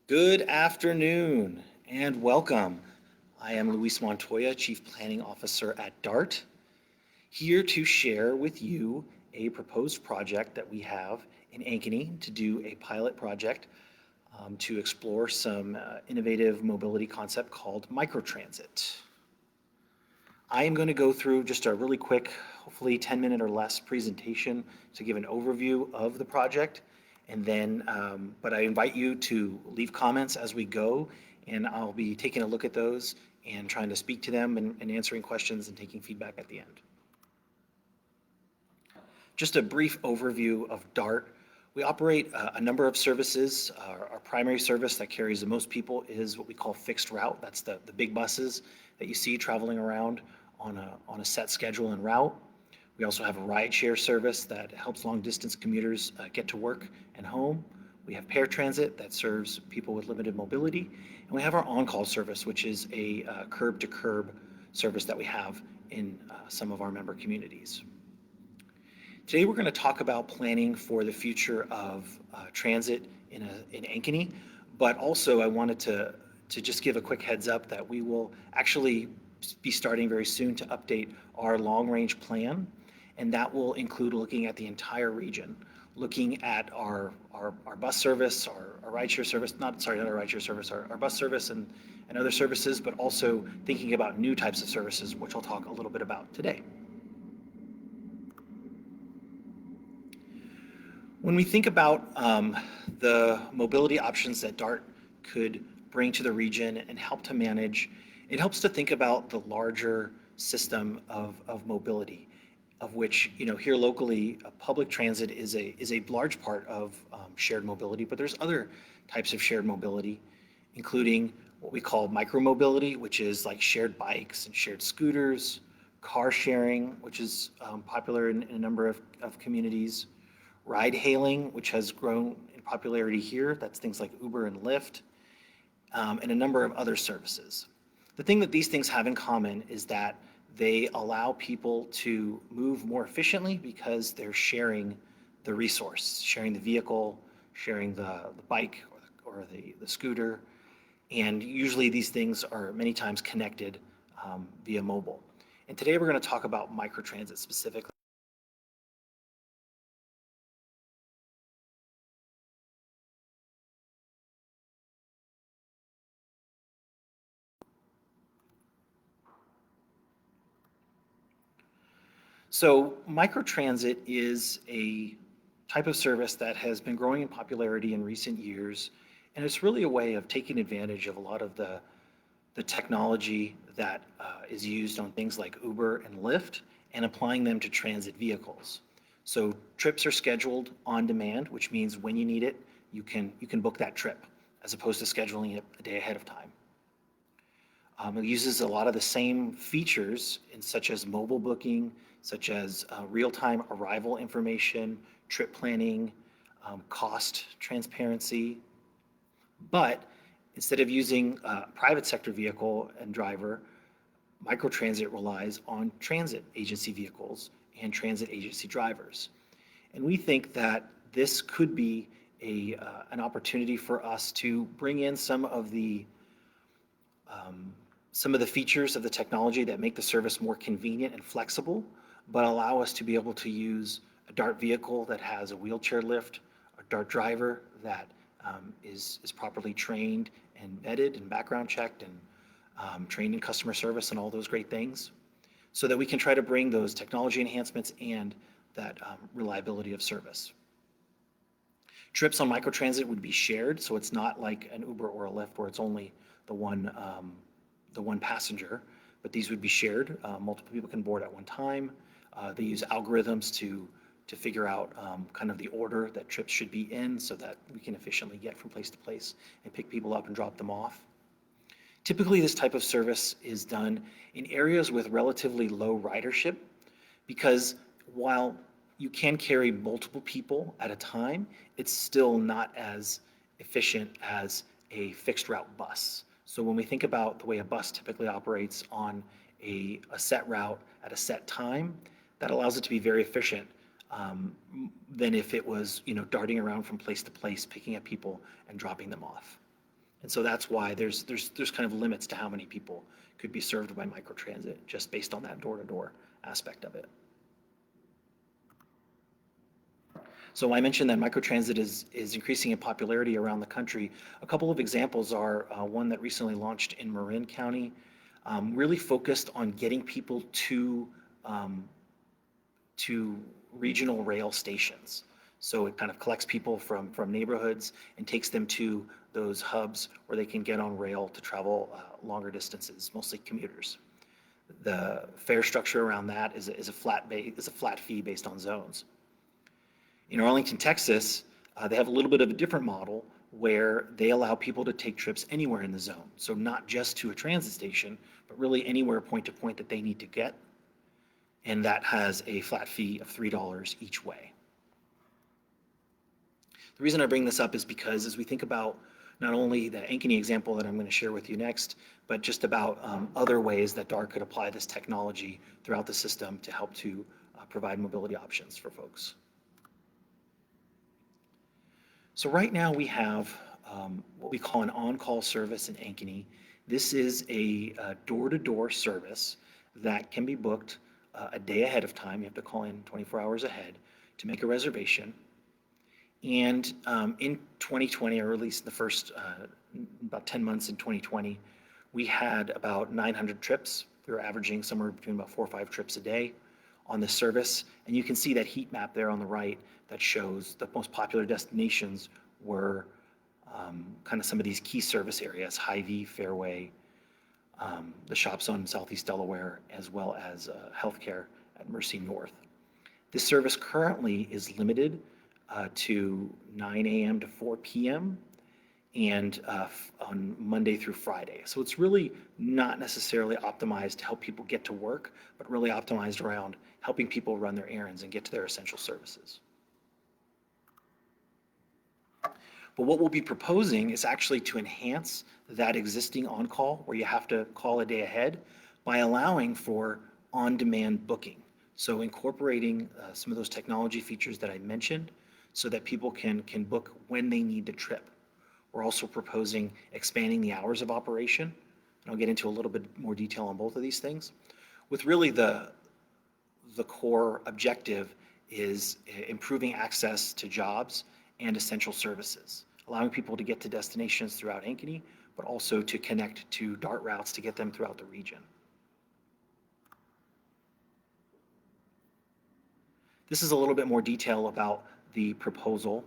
Good afternoon and welcome. I am Luis Montoya, Chief Planning Officer at DART, here to share with you a proposed project that we have in Ankeny to do a pilot project to explore some innovative mobility concept called microtransit. I am going to go through just a really quick, hopefully 10-minute or less presentation to give an overview of the project. And then, but I invite you to leave comments as we go, and I'll be taking a look at those and trying to speak to them and answering questions and taking feedback at the end. Just a brief overview of DART. We operate a number of services. Our primary service that carries the most people is what we call fixed route. That's the big buses that you see traveling around on a set schedule and route. We also have a rideshare service that helps long distance commuters get to work and home. We have paratransit that serves people with limited mobility. And we have our on-call service, which is a curb to curb service that we have in some of our member communities. Today we're going to talk about planning for the future of transit in Ankeny, but also I wanted to just give a quick heads up that we will actually be starting very soon to update our long-range plan, and that will include looking at the entire region, looking at our bus service, our rideshare service, not our rideshare service, our bus service and other services, but also thinking about new types of services, which I'll talk a little bit about today. When we think about the mobility options that DART could bring to the region and help to manage, it helps to think about the larger system of mobility, of which, here locally, public transit is a large part of shared mobility, but there's other types of shared mobility, including what we call micromobility, which is like shared bikes and shared scooters, car sharing, which is popular in a number of communities, ride hailing, which has grown in popularity here. That's things like Uber and Lyft, and a number of other services. The thing that these things have in common is that they allow people to move more efficiently because they're sharing the resource, sharing the vehicle, sharing the bike or the scooter. And usually these things are many times connected via mobile. And today we're going to talk about microtransit specifically. So microtransit is a type of service that has been growing in popularity in recent years, and it's really a way of taking advantage of a lot of the technology that is used on things like Uber and Lyft and applying them to transit vehicles. So trips are scheduled on demand, which means when you need it, you can book that trip as opposed to scheduling it a day ahead of time. It uses a lot of the same features such as mobile booking, such as real-time arrival information, trip planning, cost transparency. But instead of using a private sector vehicle and driver, microtransit relies on transit agency vehicles and transit agency drivers. And we think that this could be an opportunity for us to bring in some of the features of the technology that make the service more convenient and flexible, but allow us to be able to use a DART vehicle that has a wheelchair lift, a DART driver that is properly trained and vetted and background checked and trained in customer service and all those great things, so that we can try to bring those technology enhancements and that reliability of service. Trips on microtransit would be shared, so it's not like an Uber or a Lyft where it's only the one passenger, but these would be shared. Multiple people can board at one time. They use algorithms to figure out kind of the order that trips should be in so that we can efficiently get from place to place and pick people up and drop them off. Typically, this type of service is done in areas with relatively low ridership because while you can carry multiple people at a time, it's still not as efficient as a fixed route bus. So when we think about the way a bus typically operates on a set route at a set time, that allows it to be very efficient than if it was darting around from place to place, picking up people and dropping them off. And so that's why there's kind of limits to how many people could be served by microtransit just based on that door-to-door aspect of it. So I mentioned that microtransit is increasing in popularity around the country. A couple of examples are one that recently launched in Marin County, really focused on getting people um, to regional rail stations. So it kind of collects people from neighborhoods and takes them to those hubs where they can get on rail to travel longer distances, mostly commuters. The fare structure around that is a flat fee based on zones. In Arlington, Texas, they have a little bit of a different model where they allow people to take trips anywhere in the zone. So not just to a transit station, but really anywhere point to point that they need to get. And that has a flat fee of $3 each way. The reason I bring this up is because as we think about not only the Ankeny example that I'm going to share with you next, but just about other ways that DART could apply this technology throughout the system to help to provide mobility options for folks. So right now we have what we call an on-call service in Ankeny. This is a door-to-door service that can be booked a day ahead of time. You have to call in 24 hours ahead to make a reservation. And in 2020, or at least the first about 10 months in 2020, we had about 900 trips. We were averaging somewhere between about 4 or 5 trips a day on this service. And you can see that heat map there on the right that shows the most popular destinations were kind of some of these key service areas: Hy-Vee, Fairway, the shop zone in Southeast Delaware, as well as healthcare at Mercy North. This service currently is limited to 9 a.m. to 4 p.m. and on Monday through Friday. So it's really not necessarily optimized to help people get to work, but really optimized around helping people run their errands and get to their essential services. But what we'll be proposing is actually to enhance that existing on-call, where you have to call a day ahead, by allowing for on-demand booking. So incorporating some of those technology features that I mentioned so that people can book when they need to trip. We're also proposing expanding the hours of operation, and I'll get into a little bit more detail on both of these things, with really the core objective is improving access to jobs and essential services, allowing people to get to destinations throughout Ankeny, but also to connect to DART routes to get them throughout the region. This is a little bit more detail about the proposal.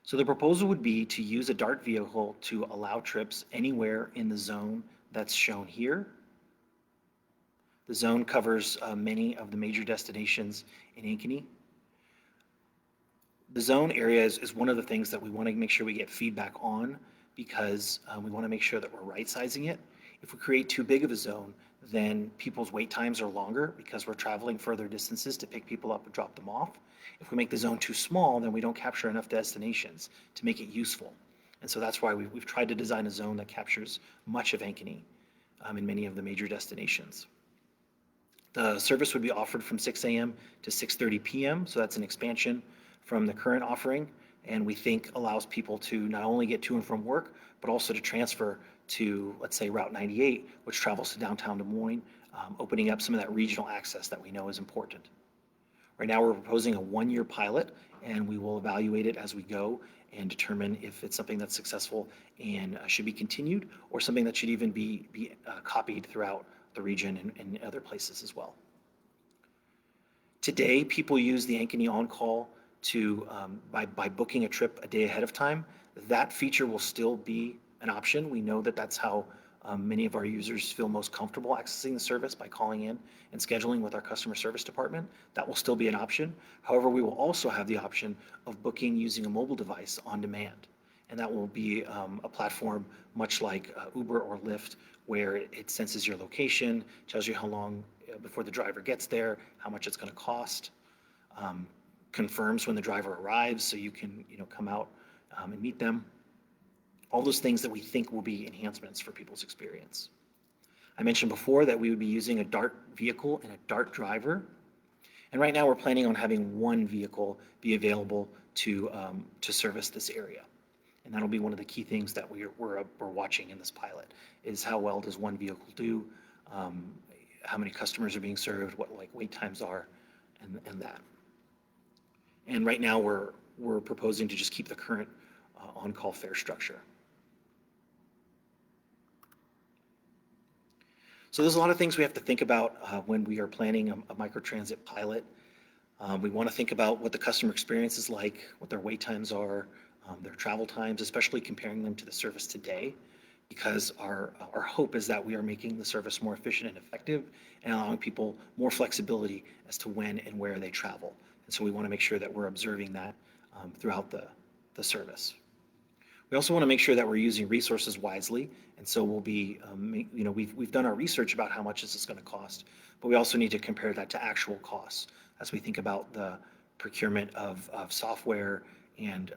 So the proposal would be to use a DART vehicle to allow trips anywhere in the zone that's shown here. The zone covers many of the major destinations in Ankeny. The zone area is one of the things that we want to make sure we get feedback on, because we want to make sure that we're right-sizing it. If we create too big of a zone, then people's wait times are longer because we're traveling further distances to pick people up and drop them off. If we make the zone too small, then we don't capture enough destinations to make it useful. And so that's why we've tried to design a zone that captures much of Ankeny in many of the major destinations. The service would be offered from 6 a.m. to 6:30 p.m., so that's an expansion from the current offering, and we think allows people to not only get to and from work, but also to transfer to, let's say, Route 98, which travels to downtown Des Moines, opening up some of that regional access that we know is important. Right now, we're proposing a 1-year pilot, and we will evaluate it as we go and determine if it's something that's successful and should be continued, or something that should even be copied throughout the region and other places as well. Today, people use the Ankeny on-call to by booking a trip a day ahead of time. That feature will still be an option. We know that that's how many of our users feel most comfortable accessing the service, by calling in and scheduling with our customer service department. That will still be an option. However, we will also have the option of booking using a mobile device on demand. And that will be a platform much like Uber or Lyft, where it senses your location, tells you how long before the driver gets there, how much it's going to cost, confirms when the driver arrives so you can come out and meet them. All those things that we think will be enhancements for people's experience. I mentioned before that we would be using a DART vehicle and a DART driver. And right now we're planning on having one vehicle be available to service this area. And that'll be one of the key things that we're watching in this pilot, is how well does one vehicle do, um, how many customers are being served, what like wait times are, and that. And right now we're proposing to just keep the current on-call fare structure. So there's a lot of things we have to think about when we are planning a microtransit pilot. We want to think about what the customer experience is like, what their wait times are, their travel times, especially comparing them to the service today, because our hope is that we are making the service more efficient and effective and allowing people more flexibility as to when and where they travel. And so we want to make sure that we're observing that throughout the service. We also want to make sure that we're using resources wisely, and so we'll be, we've done our research about how much this is going to cost, but we also need to compare that to actual costs as we think about the procurement of software and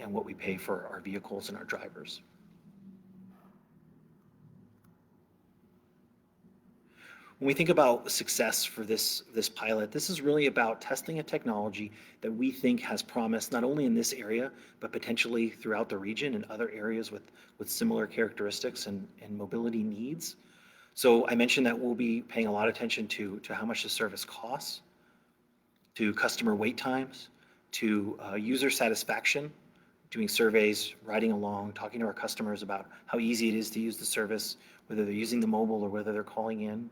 what we pay for our vehicles and our drivers. When we think about success for this pilot, this is really about testing a technology that we think has promise not only in this area, but potentially throughout the region and other areas with similar characteristics and mobility needs. So I mentioned that we'll be paying a lot of attention to how much the service costs, to customer wait times, to user satisfaction, doing surveys, riding along, talking to our customers about how easy it is to use the service, whether they're using the mobile or whether they're calling in.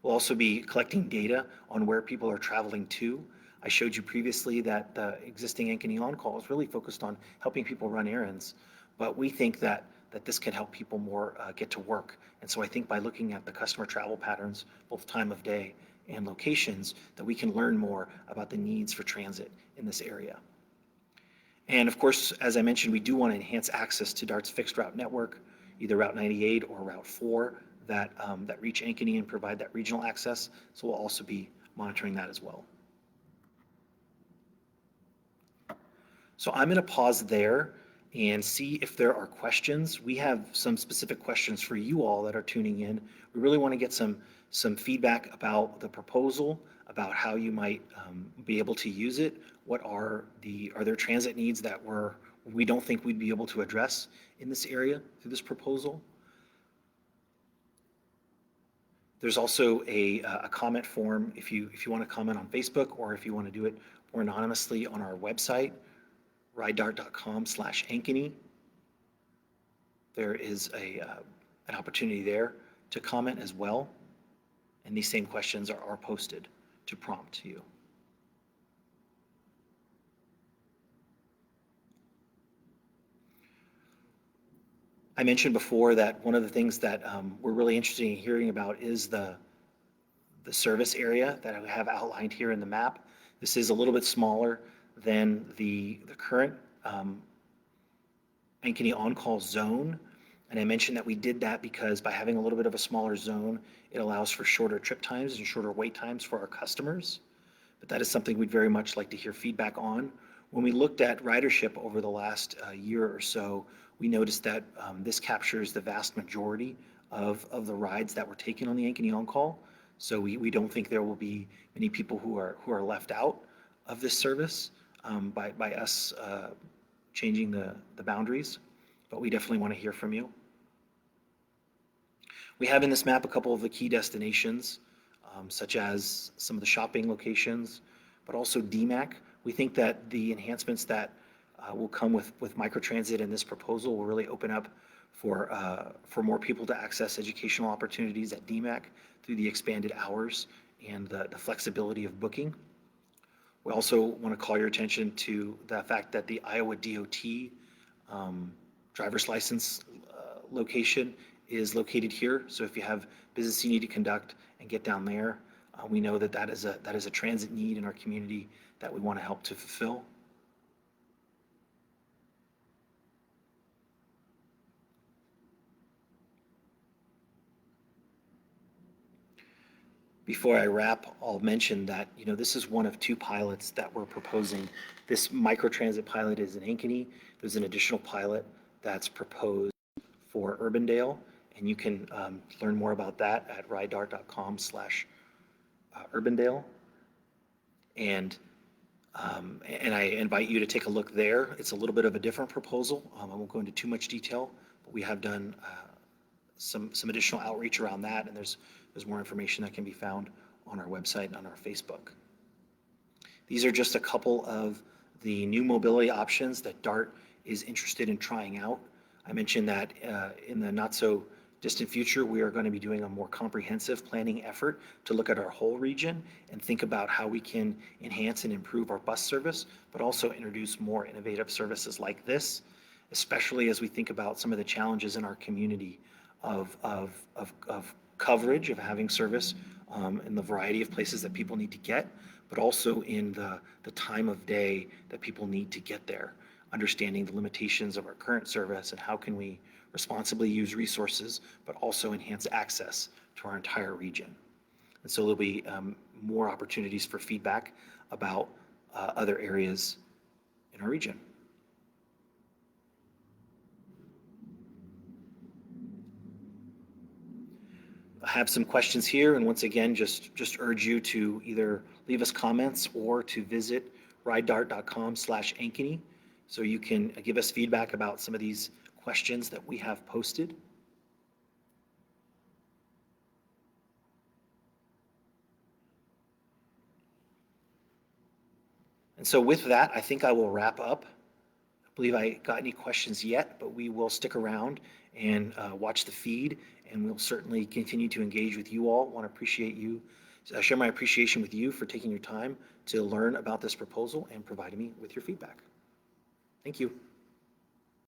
We'll also be collecting data on where people are traveling to. I showed you previously that the existing Ankeny OnCall is really focused on helping people run errands, but we think that this can help people more get to work. And so I think by looking at the customer travel patterns, both time of day and locations, that we can learn more about the needs for transit in this area. And of course, as I mentioned, we do want to enhance access to DART's fixed route network, either Route 98 or Route 4, that reach Ankeny and provide that regional access. So we'll also be monitoring that as well. So I'm going to pause there and see if there are questions. We have some specific questions for you all that are tuning in. We really want to get some feedback about the proposal, about how you might be able to use it. What are there transit needs that we don't think we'd be able to address in this area through this proposal? There's also a comment form if you want to comment on Facebook, or if you want to do it more anonymously on our website, ridedart.com/Ankeny. There is an opportunity there to comment as well, and these same questions are posted to prompt you. I mentioned before that one of the things that we're really interested in hearing about is the service area that I have outlined here in the map. This is a little bit smaller than the current Ankeny on-call zone. And I mentioned that we did that because by having a little bit of a smaller zone, it allows for shorter trip times and shorter wait times for our customers. But that is something we'd very much like to hear feedback on. When we looked at ridership over the last year or so, we noticed that this captures the vast majority of the rides that were taken on the Ankeny on-call. So we don't think there will be many people who are left out of this service by us changing the boundaries, but we definitely want to hear from you. We have in this map a couple of the key destinations, such as some of the shopping locations, but also DMAC. We think that the enhancements that will come with Microtransit and this proposal will really open up for more people to access educational opportunities at DMAC through the expanded hours and the flexibility of booking. We also want to call your attention to the fact that the Iowa DOT driver's license location is located here. So if you have business you need to conduct and get down there, we know that is a transit need in our community that we want to help to fulfill. Before I wrap, I'll mention that this is one of two pilots that we're proposing. This microtransit pilot is in Ankeny. There's an additional pilot that's proposed for Urbandale, and you can learn more about that at ridedart.com/Urbandale. And And I invite you to take a look there. It's a little bit of a different proposal. I won't go into too much detail, but we have done some additional outreach around that, and there's more information that can be found on our website and on our Facebook. These are just a couple of the new mobility options that DART is interested in trying out. I mentioned that in the not so distant future, we are going to be doing a more comprehensive planning effort to look at our whole region and think about how we can enhance and improve our bus service, but also introduce more innovative services like this, especially as we think about some of the challenges in our community of coverage, of having service in the variety of places that people need to get, but also in the time of day that people need to get there, understanding the limitations of our current service and how can we responsibly use resources, but also enhance access to our entire region. And so there'll be more opportunities for feedback about other areas in our region. I have some questions here, and once again, just urge you to either leave us comments or to visit ridedart.com/Ankeny so you can give us feedback about some of these questions that we have posted. And so with that, I think I will wrap up. I believe I got any questions yet, but we will stick around and watch the feed, and we'll certainly continue to engage with you all. I want to appreciate you, share my appreciation with you for taking your time to learn about this proposal and providing me with your feedback. Thank you.